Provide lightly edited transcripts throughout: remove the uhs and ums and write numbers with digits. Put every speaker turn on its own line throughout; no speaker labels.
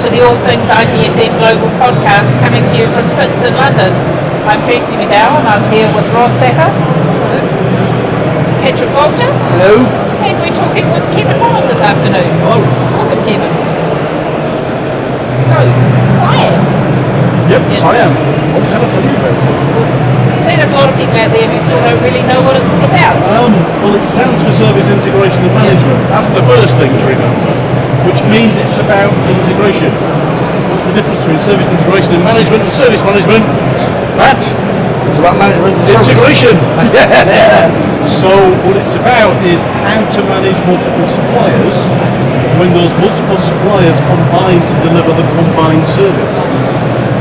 to the All Things ITSM Global Podcast, coming to you from SITS in London. I'm Kirsty McDowell and I'm here with Ross Satter. Hello. Patrick Bolger.
Hello.
And we're talking with Kevin Holland this afternoon.
Hello.
Welcome, Kevin. So, SIAM.
Yep, SIAM. What can I tell you about it?
There's a lot of people out there who still don't really know what it's all about.
Well, it stands for Service Integration and Management. That's the first thing to remember, which means it's about integration. What's the difference between service integration and management and service management? It's
about management and
integration. So what it's about is how to manage multiple suppliers when those multiple suppliers combine to deliver the combined service.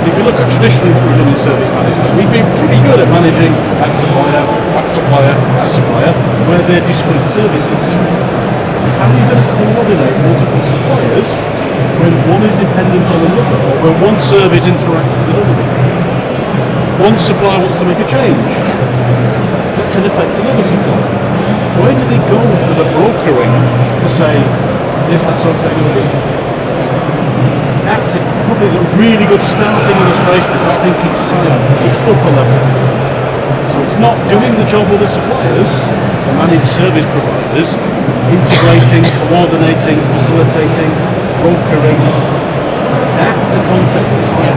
If you look at traditionally what we've done in service management, we've been pretty good at managing that supplier, where they're discrete services. How are you going to coordinate multiple suppliers when one is dependent on another, or when one service interacts with another? One supplier wants to make a change that can affect another supplier. Where do they go for the brokering to say, yes, that's okay with us? That's probably a really good starting illustration to start thinking SIAM. It's upper level. So it's not doing the job with the suppliers, the managed service providers. It's integrating, coordinating, facilitating, brokering. That's the context of SIAM.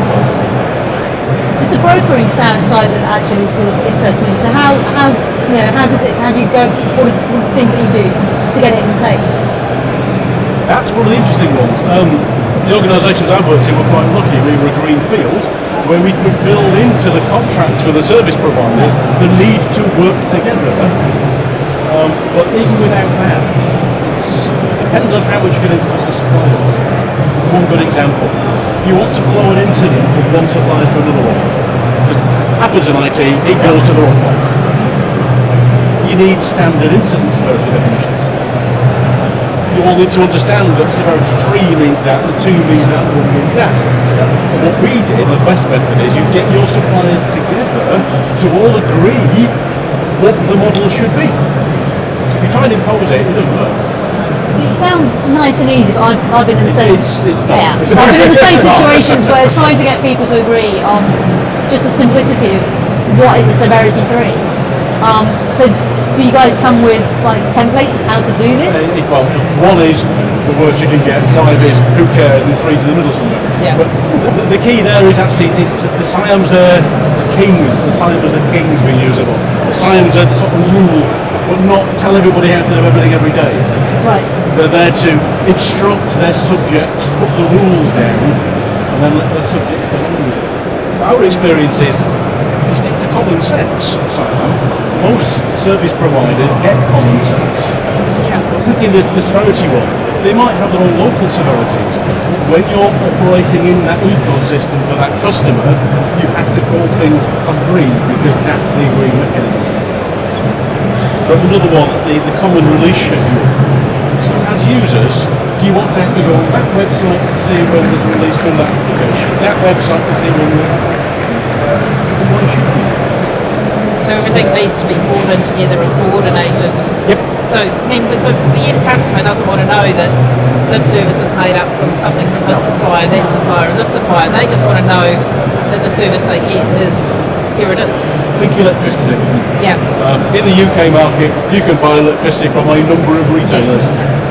It's the brokering side that actually sort of interests me. So how do you go, what are the things that you do to get it in place?
That's one of the interesting ones. The organisations I've worked in were quite lucky. We were a green field where we could build into the contracts with the service providers the need to work together. But even without that, it depends on how much you can influence the suppliers. One good example. If you want to flow an incident from one supplier to another one, just happens in IT, it goes to the wrong place. You need standard incident severity definitions. You all need to understand that severity 3 means that, the 2 means that, the 1 means that. And what we did, the best method is you get your suppliers together to all agree what the model should be. So if you try and impose it, it doesn't work.
So it sounds nice and easy, but I've been in the same
I've
been in the same situations where trying to get people to agree on just the simplicity of what is a severity 3. So do you guys come with like templates of how to do this?
Well, 1 is the worst you can get, 5 is who cares, and 3's in the middle somewhere.
Yeah.
But the key there is actually the SIAMs are the king. The SIAMs are the kings being usable. The SIAMs are the sort of rule, but not tell everybody how to do everything every day.
Right.
They're there to instruct their subjects, put the rules down, and then let their subjects get on with it. Our experience is, if you stick to common sense, most service providers get common sense. Picking the severity one, they might have their own local severities. When you're operating in that ecosystem for that customer, you have to call things a 3 because that's the agreed mechanism. But another one, the common release schedule. So as users, do you want to have to go on that website to see when there's a release from that application, that website to see when why should you?
So everything needs to be brought in together and coordinated.
Yep.
So, because the end customer doesn't want to know that this service is made up from something from this supplier, that supplier, and this supplier. They just want to know that the service they get is, here it is.
Think electricity.
Yeah.
In the UK market, you can buy electricity from a number of retailers.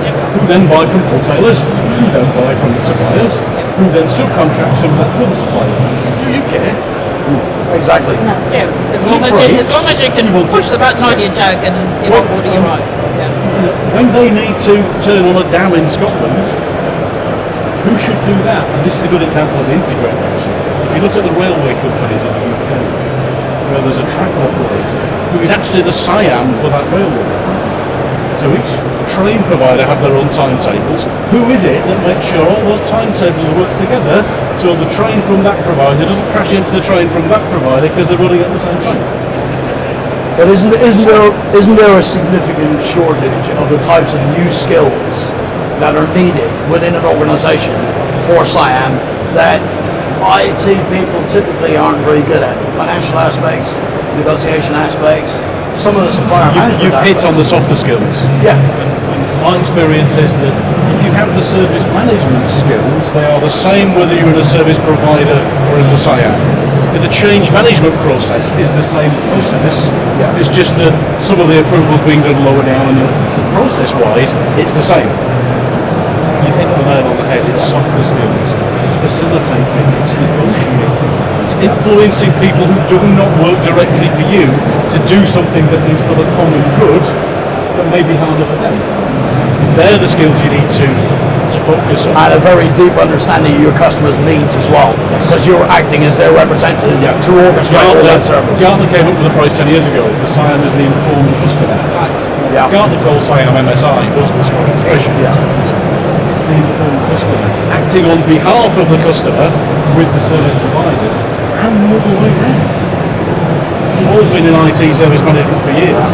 Yes.
Who then buy from wholesalers, who then buy from the suppliers, who then subcontract some of that to the suppliers. Do you care?
Exactly.
No.
Yeah. As long as you can push the button on your jug and get on board, you're right. Yeah.
When they need to turn on a dam in Scotland, who should do that? And this is a good example of the integrators. If you look at the railway companies in the UK, where there's a track operator who is actually the SIAM for that railway. So each train provider have their own timetables. Who is it that makes sure all those timetables work together so the train from that provider doesn't crash into the train from that provider because they're running at the same time?
But isn't there a significant shortage of the types of new skills that are needed within an organisation for SIAM that IT people typically aren't very good at? The financial aspects, negotiation aspects, some of the supplier management
You've hit
aspects.
on the softer skills.
Yeah.
my experience is that if you have the service management skills, they are the same whether you're in a service provider or in the SIAM. The change management process is the same process.
Yeah.
It's just that some of the approvals being done lower down, and process-wise, it's the same. You've hit the nail on the head. It's softer skills. It's facilitating. It's negotiating. It's influencing people who do not work directly for you to do something that is for the common good, but may be harder for them. They're the skills you need to focus on.
And a very deep understanding of your customers' needs as well, because you're acting as their representative to orchestrate all that service.
Gartner came up with the phrase 10 years ago, the SIAM is the informed customer.
Yeah.
Gartner calls SIAM MSI, customer integration.
Yeah.
It's the informed customer, acting on behalf of the customer with the service providers, and the other way around. We've all been in IT service management for years.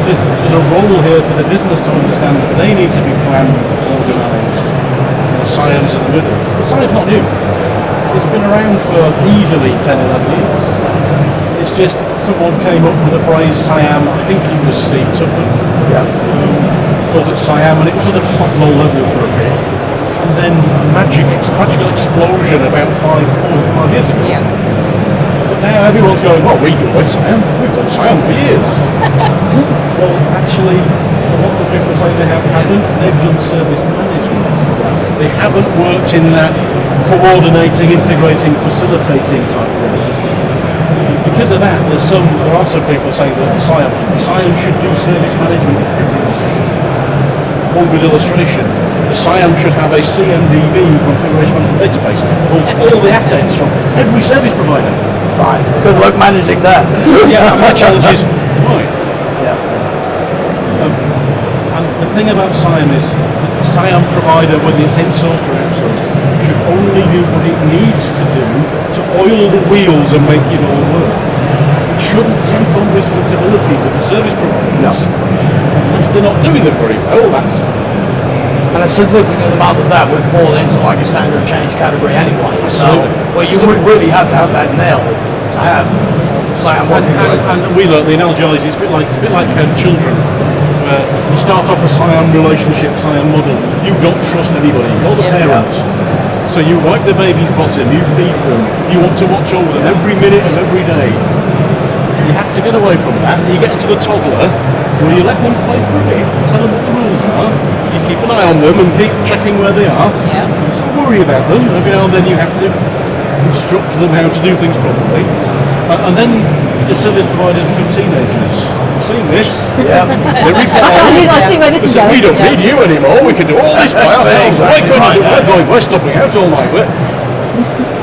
There's a role here for the business to understand that they need to be planned, organised. The SIAM's in the middle. The SIAM's not new. It's been around for easily 10, 11 years. It's just someone came up with the phrase SIAM, I think it was Steve Tupman, called it SIAM, and it was at a quite low level for a bit. And then a magical explosion about 4 or 5 years ago.
Yeah.
But now everyone's going, well, we do SIAM. We've done SIAM for years. Well, actually, a lot of people say they haven't. They've done service management. They haven't worked in that coordinating, integrating, facilitating type role. Because of that, there are some people saying that the SIAM should do service management for everyone. One good illustration, the SIAM should have a CMDB, configuration management database, that holds all the assets from every service provider.
Right. Good luck managing that.
Yeah, and my challenge is, why?
Yeah.
And the thing about SIAM is that the SIAM provider, whether it's insourced or outsourced, should only do what it needs to do to oil the wheels and make it all work. It shouldn't take on responsibilities of the service providers unless they're not doing them very well.
And a significant amount of that would fall into like a standard change category anyway. So, but you would really have to have that nailed to have SIAM working.
And we learned the analogy is it's a bit like children. You start off a SIAM relationship, SIAM model. You don't trust anybody. You're the parents. So you wipe the baby's bottom, you feed them, you want to watch over them every minute of every day. You have to get away from that. You get into the toddler, where you let them play for a bit, tell them what the rules are, you keep an eye on them and keep checking where they are.
Yeah.
So worry about them. Every now and then you have to instruct them how to do things properly. And then the service providers become teenagers. I've seen this.
Yeah.
They rebel.
I see where this is
Listen,
going.
we don't need you anymore. We can do all this by ourselves.
Exactly right.
We're stopping out all night.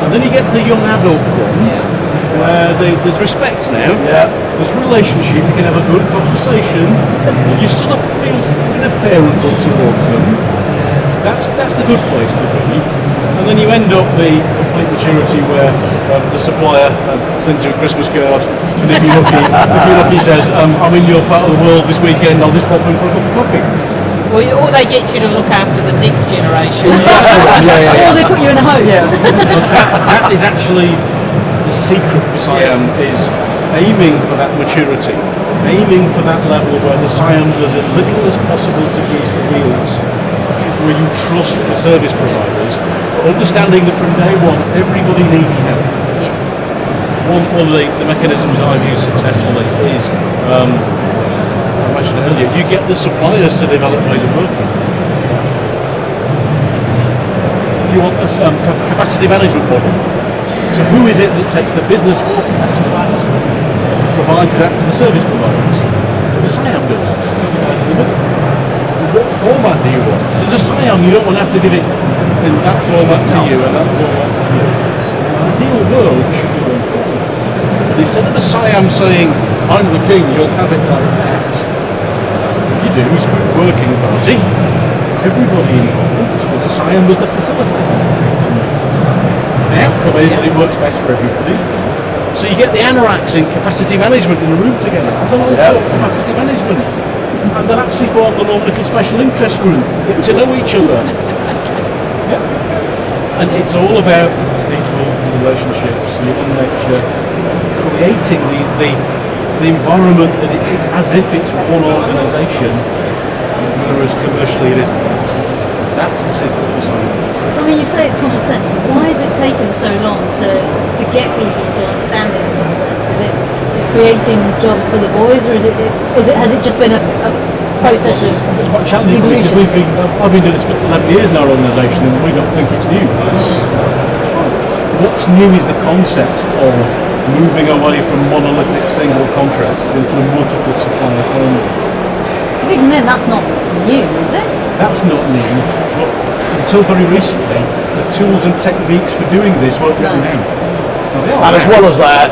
And then you get to the young adult one. There's respect now.
Yeah.
There's relationship. You can have a good conversation. You still feel a bit of parenthood towards them. That's the good place to be. And then you end up the complete maturity where the supplier sends you a Christmas card, and if you're lucky, says, "I'm in your part of the world this weekend. I'll just pop in for a cup of coffee."
Or they get you to look after the next generation.
Or they put you in a home.
That is actually the secret for SIAM is aiming for that maturity, aiming for that level where the SIAM does as little as possible to grease the wheels, where you trust the service providers, understanding that from day one everybody needs help.
Yes.
One of the mechanisms that I've used successfully is, I mentioned earlier, you get the suppliers to develop ways of working. If you want a capacity management model, so who is it that takes the business forecast, provides that to the service providers? The SIAM does. The guys in the middle. What format do you want? Because as a SIAM, you don't want to have to give it in that format to you and that format to you. So in an ideal world, it should be going forward. But instead of the SIAM saying, I'm the king, you'll have it like that, what you do is create a working party, everybody involved, but the SIAM was the facilitator. The outcome is that it works best for everybody. So you get the anoraks in capacity management in the room together, and they'll all talk capacity management. And they'll actually form their own little special interest group, get to know each other. And it's all about people, relationships, human nature, creating the environment that it's as if it's one organisation whereas commercially it isn't. That's the secret of the sign.
I mean, you say it's common sense, but why has it taken so long to get people to understand that it's common sense? Is it just creating jobs for the boys, or has it just been a process of
It's quite challenging because
evolution?
I've been doing this for 11 years in our organisation, and we don't think it's new. What's new is the concept of moving away from monolithic single contracts into a multiple supplier framework.
But even then, that's not new, is it?
That's not new, but until very recently, the tools and techniques for doing this weren't written down. Now they are
And as
now.
well as that,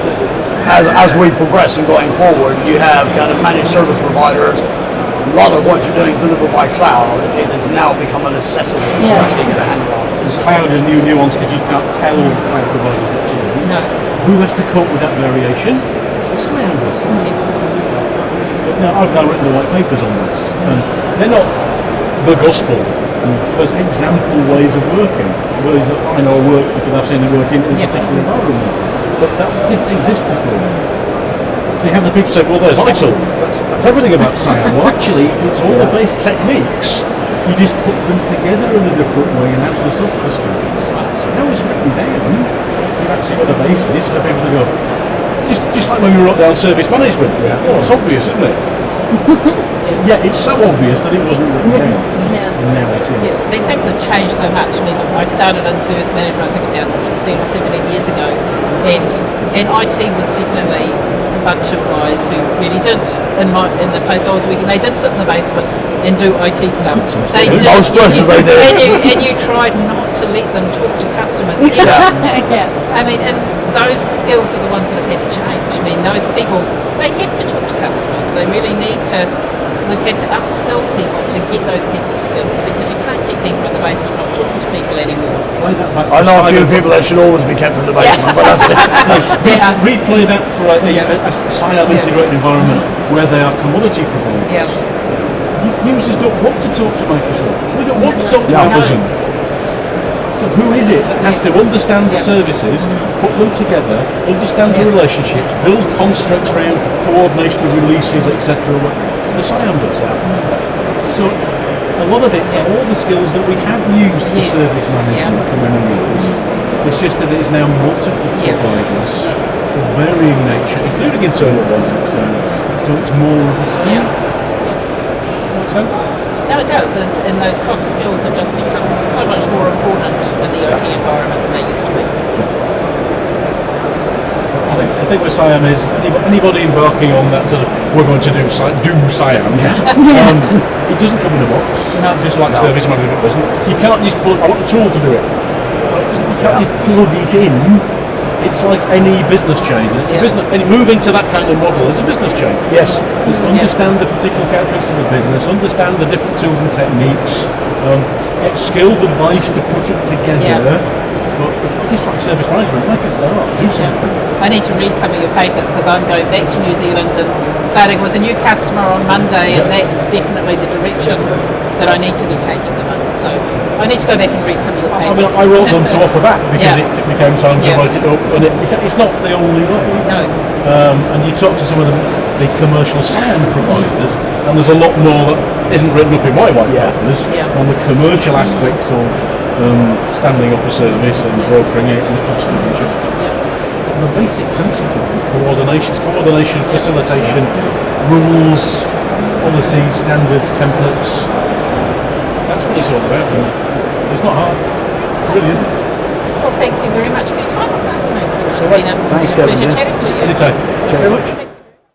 as we progress and going forward, you have kind of managed service providers. A lot of what you're doing delivered by cloud, it has now become a necessity to
Yeah.
actually get a handle on it.
Cloud is new nuance because you can't tell cloud providers what to do.
No.
Who has to cope with that variation? The sound.
Yes.
Now, I've now written the white papers on this, and they're not the gospel. There's example ways of working, ways that I know work because I've seen it work in a
Yeah.
particular environment. But that didn't exist before. So you have the people say, well, there's ITIL, that's everything about SIAM. Well, actually, it's all the base techniques. You just put them together in a different way and add the softer skills. So now it's written down, you've actually got a basis for people to go, just like when we wrote down service management.
Yeah.
Oh, it's obvious, isn't it? Yeah, it's so obvious that it wasn't written down.
Yeah.
And now it is.
Yeah, I mean, things have changed so much. I mean, I started in service management, I think about 16 or 17 years ago, and IT was definitely a bunch of guys who really did, in the place I was working, they did sit in the basement and do IT stuff. They did.
Most places they do.
And you tried not to let them talk to customers ever.
Yeah.
I mean, and those skills are the ones that have had to change. I mean, those people, they have to talk to customers. They really need to. We've had to upskill people to get those people skills because you can't keep people in the basement not talking to people anymore.
I know a few people that should always be kept in the basement, but that's it.
Yeah.
Replay that for a SIAM integrated environment where they are commodity providers.
Yeah.
Users don't want to talk to Microsoft. We don't want to talk to
No.
Amazon. So who is it that has to understand the services, put them together, understand the relationships, build constructs around coordination of releases, etc. The SIAM does. So a lot of it, all the skills that we have used for service management for many years, it's just that it is now multiple providers of varying nature, including internal ones and external ones. So it's more of a skill. Makes sense?
No, it does. And those soft skills have just become so much more important in the OT environment than they used to be.
I think with SIAM is anybody embarking on that sort of we're going to do SIAM. It doesn't come in a box, just like service management doesn't. You can't just put. I want the tool to do it. You can't just plug it in. It's like any business change. It's a business. And moving to that kind of model is a business change.
Yes.
It's understand the particular characteristics of the business, understand the different tools and techniques, get skilled advice to put it together. But just like service management, make a start, do something.
I need to read some of your papers because I'm going back to New Zealand and starting with a new customer on Monday, and that's definitely the direction that I need to be taking them in. So I need to go back and read some of your
I
papers.
mean, I wrote them to offer back because it became time to write it up, and it's not the only way.
No.
And you talk to some of the commercial SIAM providers, and there's a lot more that isn't written up in my white papers on the commercial aspects of standing up a service and brokering it and the cost of the charge. The basic principle, coordination, facilitation, rules, policies, standards, templates. That's what it's all about. It's not hard. It really isn't.
Well, thank you very much for your time this afternoon. It's
all right.
been a
Thanks,
pleasure
Kevin,
chatting to you.
Anytime. Thank you very much.